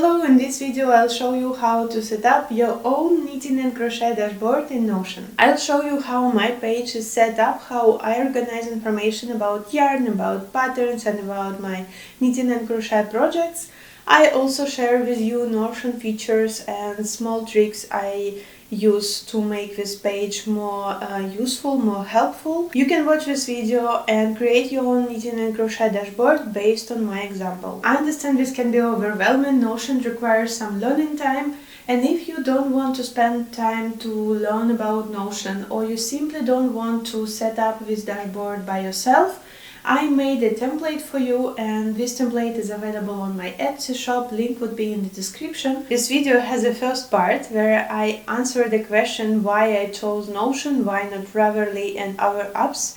Hello, in this video I'll show you how to set up your own knitting and crochet dashboard in Notion. I'll show you how my page is set up, how I organize information about yarn, about patterns and about my knitting and crochet projects. I also share with you Notion features and small tricks I use to make this page more useful, more helpful. You can watch this video and create your own knitting and crochet dashboard based on my example. I understand this can be overwhelming. Notion requires some learning time, and if you don't want to spend time to learn about Notion, or you simply don't want to set up this dashboard by yourself, I made a template for you, and this template is available on my Etsy shop, link would be in the description. This video has a first part where I answer the question why I chose Notion, why not Ravelry and other apps,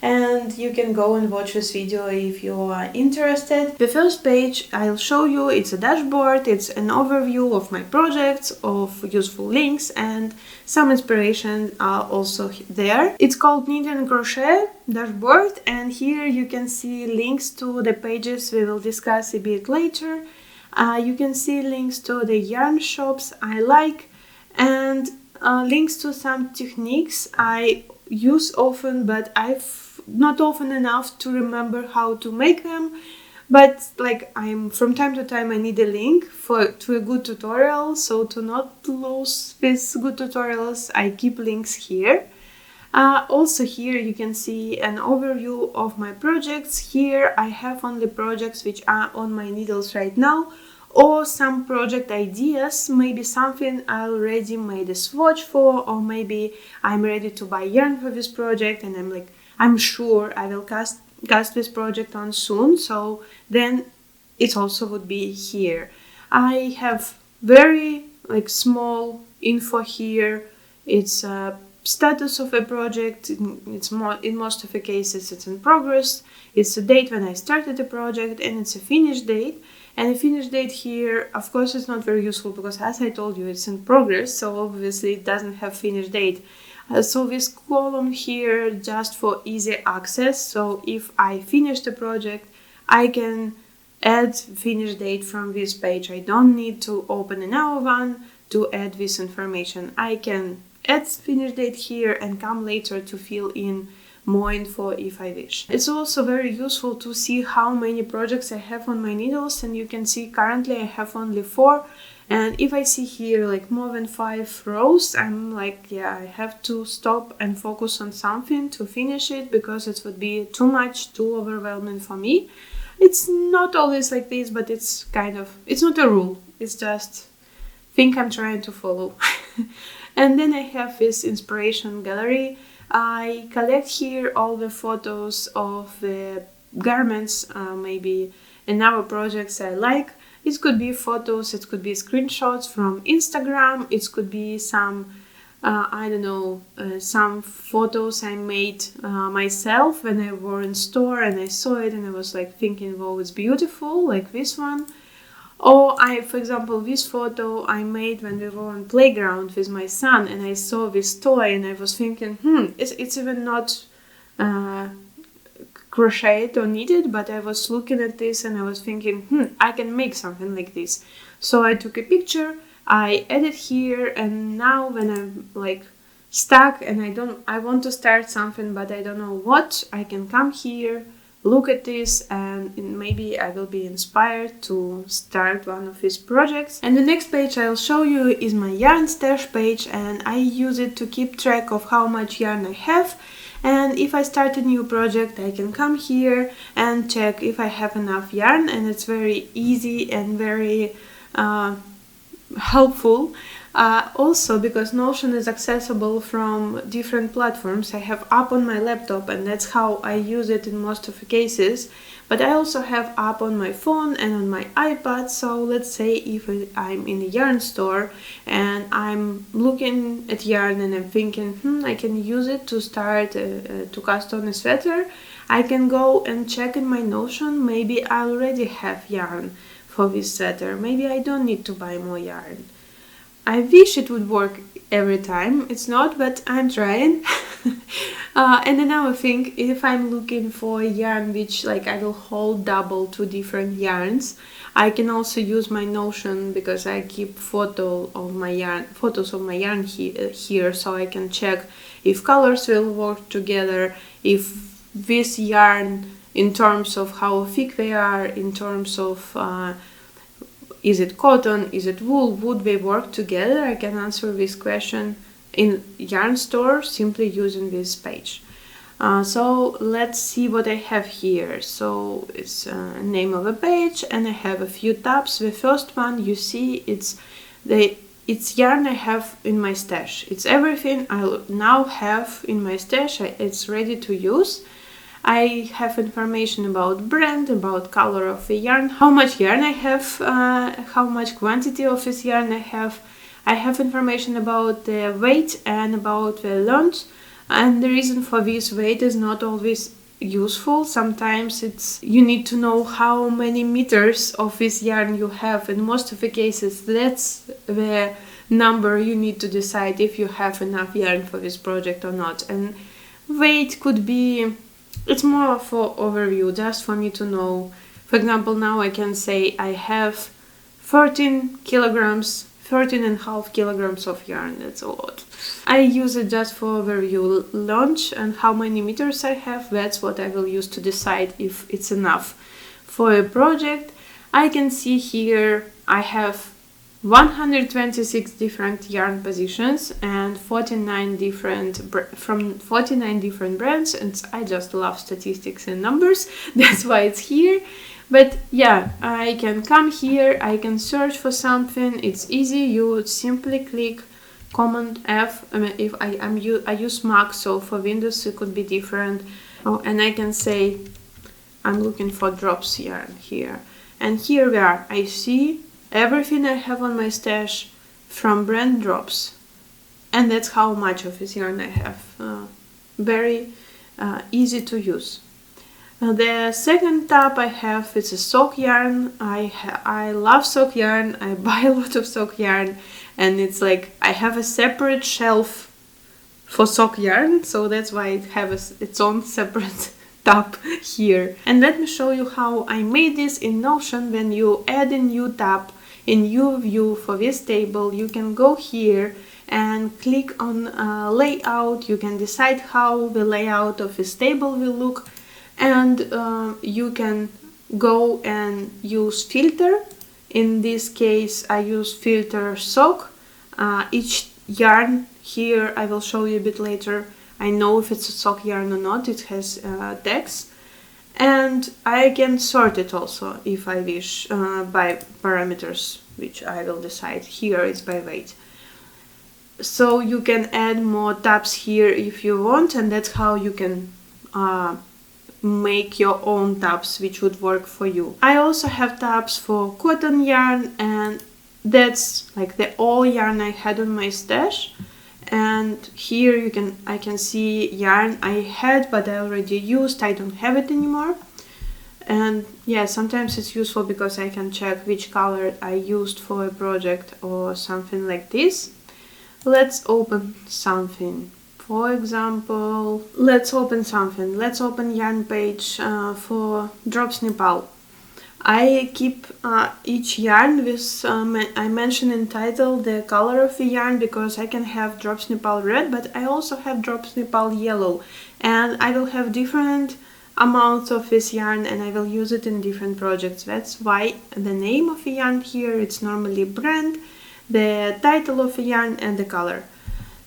and you can go and watch this video if you are interested. The first page I'll show you, it's a dashboard, it's an overview of my projects, of useful links, and some inspiration are also there. It's called Knit and Crochet dashboard, and here you can see links to the pages we will discuss a bit later. You can see links to the yarn shops I like, and links to some techniques I use often, but I've not often enough to remember how to make them. But I'm from time to time I need a link to a good tutorial, so to not lose these good tutorials I keep links here. Also here you can see an overview of my projects. Here I have only projects which are on my needles right now, or some project ideas, maybe something I already made a swatch for, or maybe I'm ready to buy yarn for this project and I'm sure I will cast this project on soon, so then it also would be here. I have very small info here. It's a status of a project, it's more, in most of the cases it's in progress, it's a date when I started the project, and it's a finish date. And the finish date here, of course, it's not very useful because, as I told you, it's in progress, so obviously it doesn't have finish date. So this column here just for easy access, so if I finish the project I can add finish date from this page. I don't need to open another one to add this information. I can add finish date here and come later to fill in more info if I wish. It's also very useful to see how many projects I have on my needles, and you can see currently I have only 4. And if I see here more than 5 rows, I'm yeah, I have to stop and focus on something to finish it, because it would be too much, too overwhelming for me. It's not always like this, but it's it's not a rule, it's just thing I'm trying to follow. And then I have this inspiration gallery. I collect here all the photos of the garments, maybe and other projects I like. It could be photos, it could be screenshots from Instagram, it could be some, I don't know, some photos I made myself when I wore in store and I saw it and I was thinking, wow, it's beautiful, like this one. Or for example, this photo I made when we were on playground with my son and I saw this toy and I was thinking, it's even not crocheted or knitted, but I was looking at this and I was thinking, I can make something like this. So I took a picture, I added here, and now when I'm stuck and I want to start something but I don't know what, I can come here, look at this, and maybe I will be inspired to start one of these projects. And the next page I'll show you is my yarn stash page, and I use it to keep track of how much yarn I have. And if I start a new project, I can come here and check if I have enough yarn, and it's very easy and very helpful. Also, because Notion is accessible from different platforms, I have app on my laptop and that's how I use it in most of the cases, but I also have app on my phone and on my iPad. So let's say if I'm in a yarn store and I'm looking at yarn and I'm thinking, I can use it to start to cast on a sweater, I can go and check in my Notion, maybe I already have yarn for this sweater, maybe I don't need to buy more yarn. I wish it would work every time. It's not, but I'm trying. And another thing, if I'm looking for a yarn which like I will hold double two different yarns, I can also use my Notion because I keep photos of my yarn here, so I can check if colors will work together, if this yarn in terms of how thick they are, in terms of is it cotton, is it wool, would they work together? I can answer this question in yarn store simply using this page. So let's see what I have here. So it's name of a page, and I have a few tabs. The first one you see, it's yarn I have in my stash. It's everything I now have in my stash. It's ready to use. I have information about brand, about color of the yarn, how much yarn I have, how much quantity of this yarn I have. I have information about the weight and about the length. And the reason for this weight is not always useful. Sometimes you need to know how many meters of this yarn you have. In most of the cases, that's the number you need to decide if you have enough yarn for this project or not. And weight could be, it's more for overview, just for me to know. For example, now I can say I have 13 kilograms, 13.5 kilograms of yarn. That's a lot. I use it just for overview. Launch and how many meters I have, that's what I will use to decide if it's enough for a project. I can see here I have 126 different yarn positions and 49 different brands, and I just love statistics and numbers. That's why it's here. But yeah, I can come here, I can search for something. It's easy. You would simply click Command F. If I use Mac, so for Windows it could be different. Oh, and I can say I'm looking for drops yarn here, and here we are. I see everything I have on my stash from brand drops, and that's how much of this yarn I have. Very easy to use. The second tab I have is a sock yarn. I love sock yarn. I buy a lot of sock yarn, and it's like I have a separate shelf for sock yarn, so that's why it has its own separate tab here. And let me show you how I made this in Notion. When you add a new tab in new view for this table, you can go here and click on layout. You can decide how the layout of this table will look, and you can go and use filter. In this case I use filter sock. Each yarn here, I will show you a bit later, I know if it's a sock yarn or not. It has text, and I can sort it also if I wish by parameters, which I will decide. Here it's by weight. So you can add more tabs here if you want, and that's how you can make your own tabs which would work for you. I also have tabs for cotton yarn, and that's like the all yarn I had on my stash. And here I can see yarn I had but I already used. I don't have it anymore. And yeah, sometimes it's useful because I can check which color I used for a project or something like this. Let's open something. For example, let's open yarn page for Drops Nepal. I keep each yarn with, I mention in title the color of the yarn, because I can have Drops Nepal red, but I also have Drops Nepal yellow, and I will have different amounts of this yarn and I will use it in different projects. That's why the name of the yarn here, it's normally brand, the title of the yarn and the color.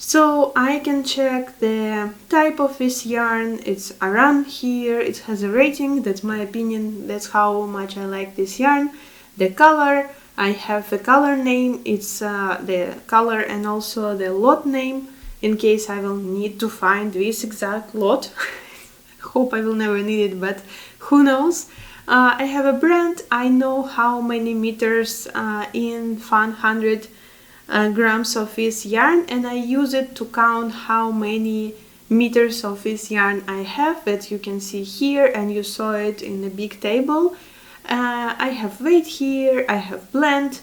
So I can check the type of this yarn. It's around here. It has a rating. That's my opinion. That's how much I like this yarn. The color, I have the color name. It's the color and also the lot name, in case I will need to find this exact lot. Hope I will never need it, but who knows. I have a brand. I know how many meters in 100 grams of this yarn, and I use it to count how many meters of this yarn I have, that you can see here, and you saw it in the big table. I have weight here, I have blend,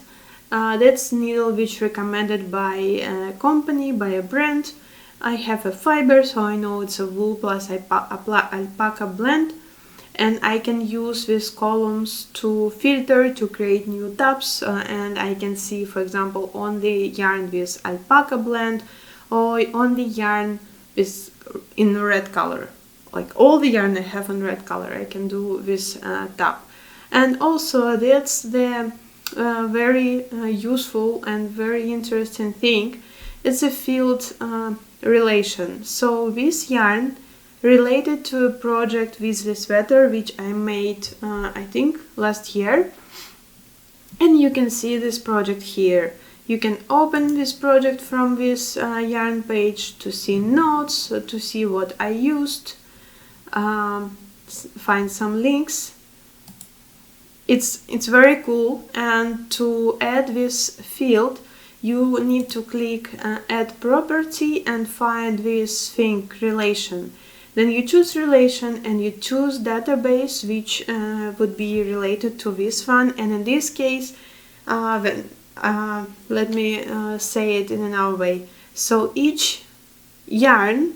That's needle which recommended by a company, by a brand. I have a fiber, so I know it's a wool plus alpaca blend, and I can use these columns to filter, to create new tabs, and I can see, for example, on the yarn with alpaca blend or on the yarn with in red color. Like all the yarn I have in red color, I can do this tab. And also that's the very useful and very interesting thing. It's a field relation. So this yarn related to a project with the sweater which I made I think last year, and you can see this project here. You can open this project from this yarn page to see notes, to see what I used, find some links. It's very cool, and to add this field you need to click add property and find this thing relation. Then you choose relation and you choose database which would be related to this one, and in this case let me say it in another way. So each yarn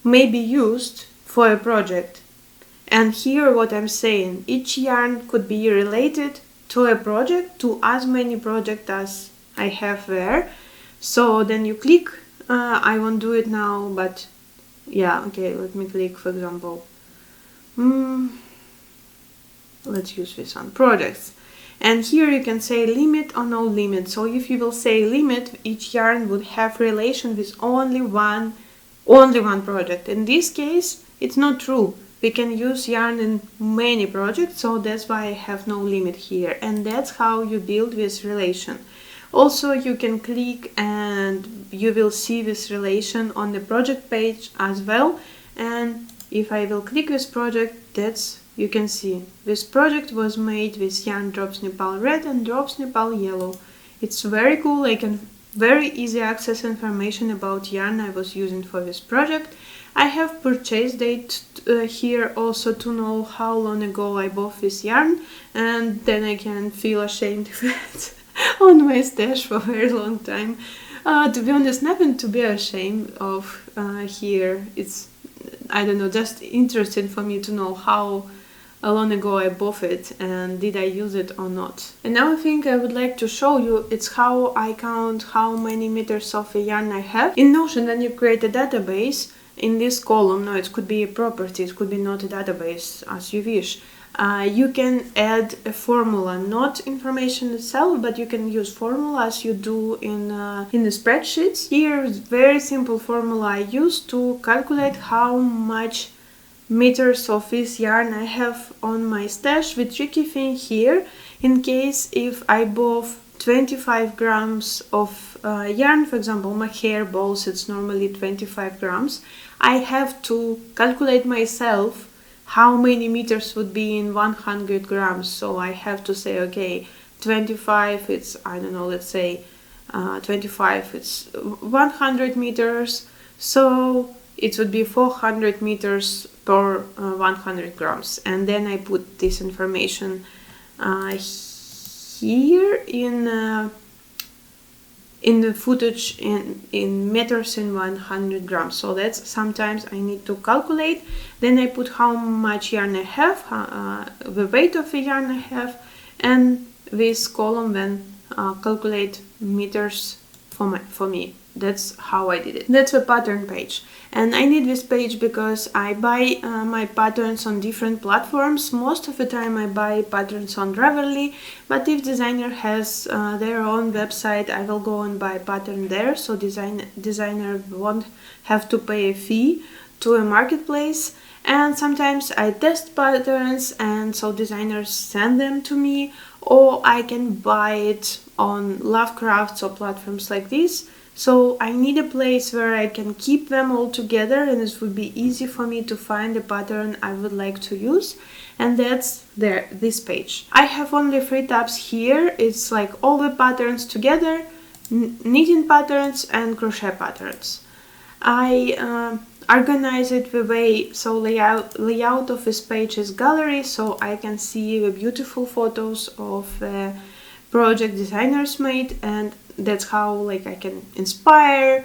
may be used for a project. And here what I'm saying, each yarn could be related to a project, to as many projects as I have there. So then you click, I won't do it now, but yeah, okay, let me click, for example, let's use this one, projects. And here you can say limit or no limit. So if you will say limit, each yarn would have relation with only one project. In this case, it's not true. We can use yarn in many projects, so that's why I have no limit here. And that's how you build this relation. Also, you can click and you will see this relation on the project page as well. And if I will click this project, you can see this project was made with yarn drops Nepal red and drops Nepal yellow. It's very cool. I can very easy access information about yarn I was using for this project. I have purchase date here also to know how long ago I bought this yarn, and then I can feel ashamed of it on my stash for a very long time. To be honest, nothing to be ashamed of here. It's, I don't know, just interesting for me to know how long ago I bought it and did I use it or not. Another thing I would like to show you, it's how I count how many meters of a yarn I have. In Notion, when you create a database, in this column, no, it could be a property, it could be not a database, as you wish. You can add a formula, not information itself, but you can use formula as you do in the spreadsheets. Here is very simple formula I use to calculate how much meters of this yarn I have on my stash. The tricky thing here, in case if I bought 25 grams of yarn, for example, my hair balls, it's normally 25 grams, I have to calculate myself how many meters would be in 100 grams. So I have to say, okay, 25, it's, I don't know, let's say 25, it's 100 meters. So it would be 400 meters per 100 grams. And then I put this information here in the footage in meters in 100 grams. So that's sometimes I need to calculate. Then I put how much yarn I have, the weight of the yarn I have, and this column then calculate meters for me. That's how I did it. That's a pattern page. And I need this page because I buy my patterns on different platforms. Most of the time I buy patterns on Ravelry, but if designer has their own website, I will go and buy pattern there, so designer won't have to pay a fee to a marketplace. And sometimes I test patterns, and so designers send them to me, or I can buy it on Lovecrafts or platforms like this. So I need a place where I can keep them all together, and it would be easy for me to find a pattern I would like to use. And that's there, this page. I have only 3 tabs here. It's like all the patterns together, knitting patterns and crochet patterns. I organize it the way, so layout of this page is gallery, so I can see the beautiful photos of project designers made, and that's how like I can inspire,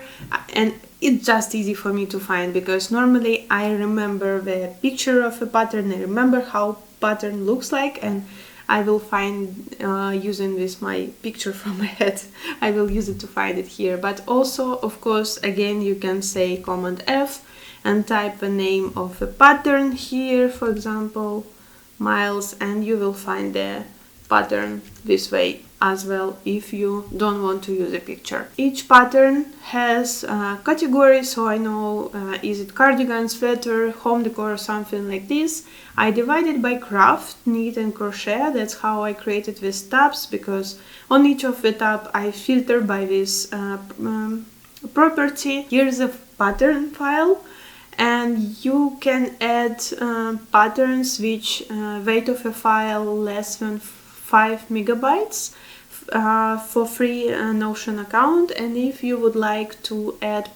and it's just easy for me to find, because normally I remember the picture of a pattern, I remember how pattern looks like, and I will find using this my picture from my head, I will use it to find it here. But also, of course, again, you can say Command F and type the name of the pattern here, for example, Miles, and you will find the pattern this way as well if you don't want to use a picture. Each pattern has categories, so I know is it cardigan, sweater, home decor, or something like this. I divided by craft, knit and crochet. That's how I created these tabs, because on each of the tab I filter by this property. Here's a pattern file, and you can add patterns which weight of a file less than 5 megabytes for free Notion account, and if you would like to add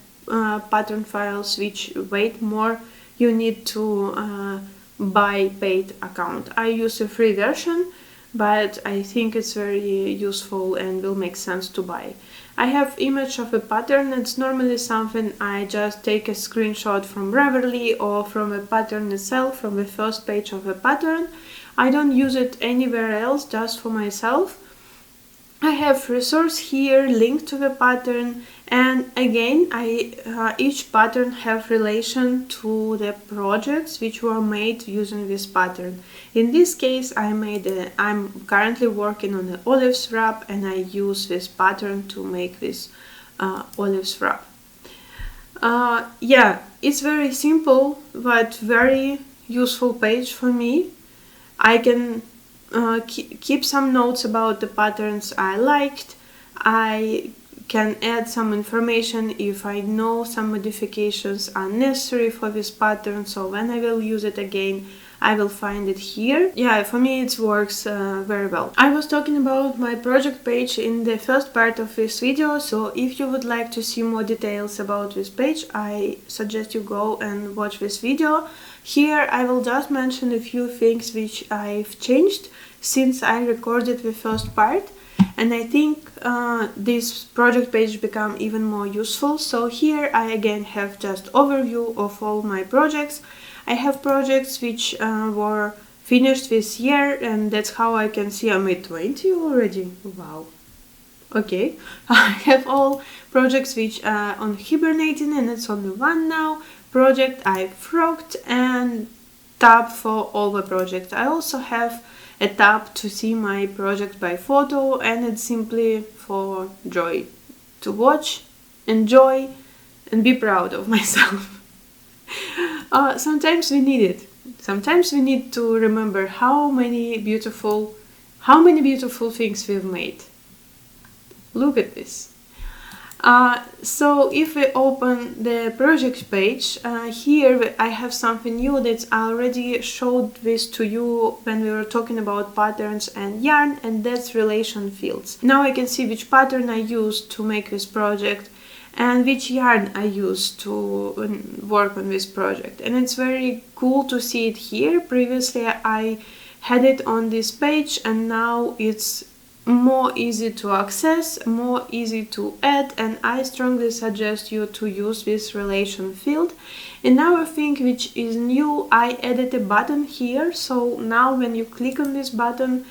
pattern files which weight more, you need to buy paid account. I use a free version, but I think it's very useful and will make sense to buy. I have image of a pattern. It's normally something I just take a screenshot from Ravelry or from a pattern itself, from the first page of a pattern. I don't use it anywhere else, just for myself. I have resource here linked to the pattern, and again each pattern have relation to the projects which were made using this pattern. In this case I'm currently working on the olives wrap, and I use this pattern to make this olives wrap. Yeah, it's very simple but very useful page for me. I can keep some notes about the patterns I liked. I can add some information if I know some modifications are necessary for this pattern, so when I will use it again I will find it here. Yeah, for me it works very well. I was talking about my project page in the first part of this video, so if you would like to see more details about this page, I suggest you go and watch this video. Here I will just mention a few things which I've changed since I recorded the first part, and I think this project page become even more useful. So here I again have just overview of all my projects. I have projects which were finished this year, and that's how I can see I'm at 20 already. Wow. Okay, I have all projects which are on hibernating, and it's only one now project I frogged, and tab for all the projects. I also have a tab to see my project by photo, and it's simply for joy, to watch, enjoy, and be proud of myself. Sometimes we need it. Sometimes we need to remember how many beautiful things we've made. Look at this. So if we open the project page, here I have something new that I already showed this to you when we were talking about patterns and yarn, and that's relation fields. Now I can see which pattern I used to make this project and which yarn I used to work on this project, and it's very cool to see it here. Previously I had it on this page, and now it's more easy to access, more easy to add, and I strongly suggest you to use this relation field. Another thing which is new, I added a button here, so now when you click on this button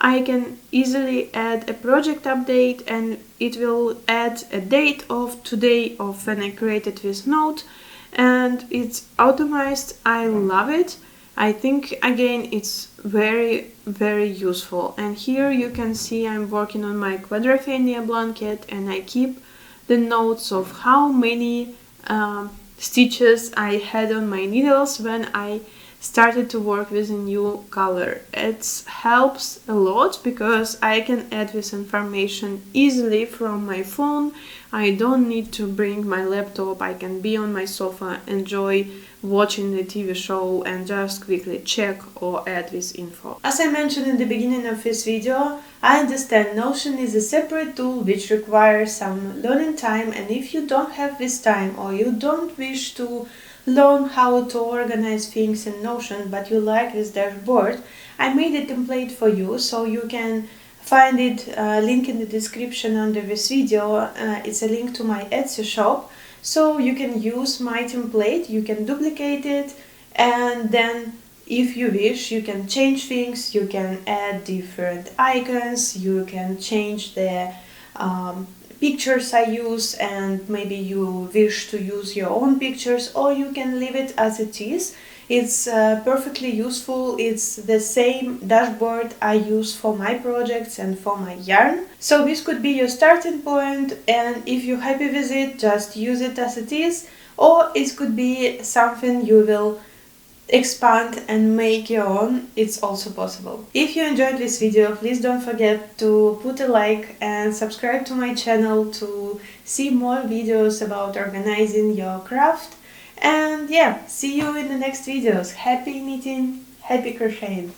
I can easily add a project update, and it will add a date of today of when I created this note, and it's automized. I love it. I think again it's very useful. And here you can see I'm working on my quadrophenia blanket, and I keep the notes of how many stitches I had on my needles when I started to work with a new color. It helps a lot because I can add this information easily from my phone. I don't need to bring my laptop. I can be on my sofa, enjoy watching the TV show, and just quickly check or add this info. As I mentioned in the beginning of this video, I understand Notion is a separate tool which requires some learning time, and if you don't have this time or you don't wish to learn how to organize things in Notion but you like this dashboard, I made a template for you so you can find it, link in the description under this video. It's a link to my Etsy shop, so you can use my template, you can duplicate it, and then if you wish you can change things, you can add different icons, you can change the pictures I use, and maybe you wish to use your own pictures, or you can leave it as it is. It's perfectly useful. It's the same dashboard I use for my projects and for my yarn. So this could be your starting point, and if you're happy with it, just use it as it is, or it could be something you will expand and make your own. It's also possible. If you enjoyed this video, please don't forget to put a like and subscribe to my channel to see more videos about organizing your craft. And yeah, see you in the next videos. Happy knitting, happy crocheting!